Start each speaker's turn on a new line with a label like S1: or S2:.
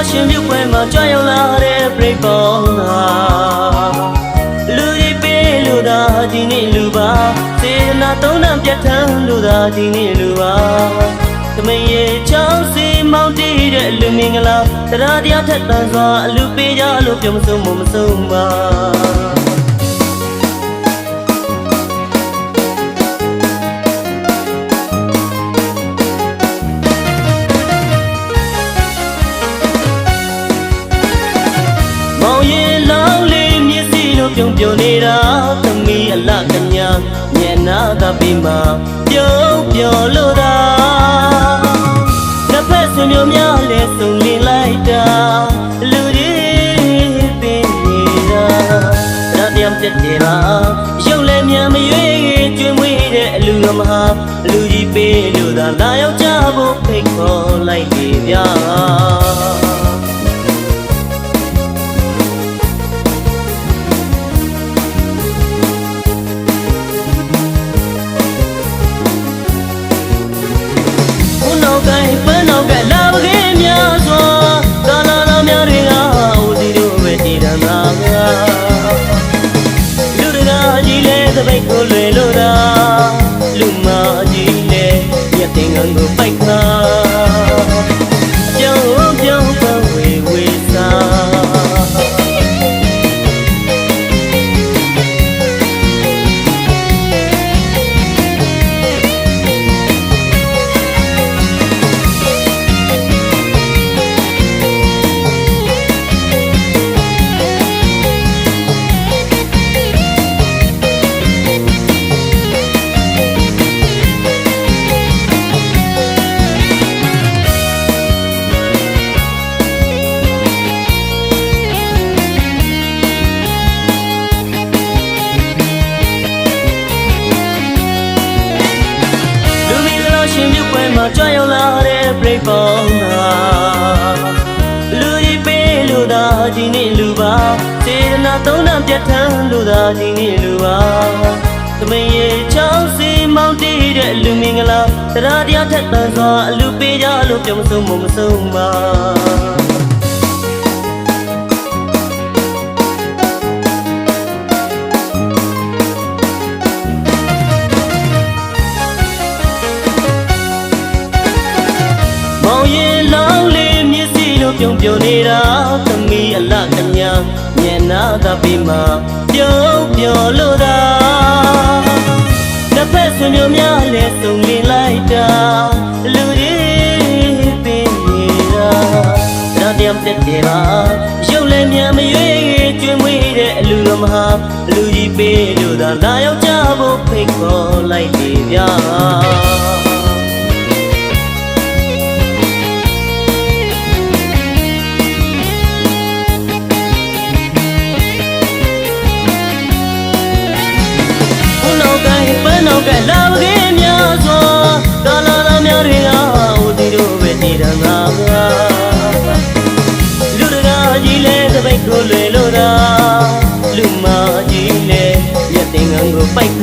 S1: ရှင်ပြုပွဲမှာကြွရောက်လာတဲ့ပြိပေါင်းသာလူကြီးပေးလူသာဒီနေ့လူပါစေတနာသုံးနှံပြတ်ထန်းလူသာဒီနေ့လူပါသမီးရဲ့ချောင်းစီမောင်းတီးတဲ့လူမင်္ဂလာတရားတရားထက်သန်စွာအလူပေးကြလို့ပြောမဆုံးမဆုံးပါမောင်ရင်လောင်းလေးမျက်စိလိုပြုံပြုံနေတာသမီးအလှကညာမျက်နာကပြီးမှပြုံးပြောလို့သာတစ်ဖက်ဆွေမျိုးများလဲဆုံလင်းလိုက်တာလူတွေပင်နေတာရာတရားပြတ်တယ်လားရုပ်လည်းမြန်မရွေးကျွေးမွေးတဲ့အလူတော်မဟာလူကြီးပေးလို့သာလာရောက်ကြဖို့ဖိတ်ခေါ်လိုက်ပြီဗျာလာပကေးများစွာကာလာတော်များတွေကဦးစီတို့ပဲတည်တံသာလူတကာကြီးလဲသပိတ်ကိုလွယ်လို့သာလူမကြီးလဲရတဲ့ငန်းကိုပိုက်ခါအပြောင်းပြောင်းပဝေဝေစာရှင်ပြုပွဲမှာကြွရောက်လာတဲ့ပြိပေါင်းသာလူကြီးပေးလူသာဒီနေ့လူပါစေတနာသုံးနှံပြတ်ထန်းလူသာဒီနေ့လူပါသမီးရဲ့ချောင်းစီမောင်းတီးတဲ့လူမင်္ဂလာတရားတရားထက်သန်စွာအလူပေးကြလို့ပြောမဆုံးမဆုံးပါပြုံပြုံနေတာသမီးအလှကညာမျက်နာကပြီးမှပြုံးပြောလို့သာတစ်ဖက်ဆွေမျိုးများလဲဆုံလင်းလိုက်တာလူတွေပင်နေတာရာတရားပြတ်တယ်လားရုပ်လည်းမြန်မရွေးကျွေးမွေးတဲ့အလူတော်မဟာလူကြီးပေးလို့သာလာရောက်ကြဖို့ဖိတ်ခေါ်လိုက်ပြီဗျာနောက်ကလာပကေးများစွာကာလာတော်များတွေကဦးစီတို့ပဲတည်တံသာလူတကာကြီးလဲသပိတ်ကိုလွယ်လို့သာလူမကြီးလဲရတဲ့ငန်းကိုပိုက်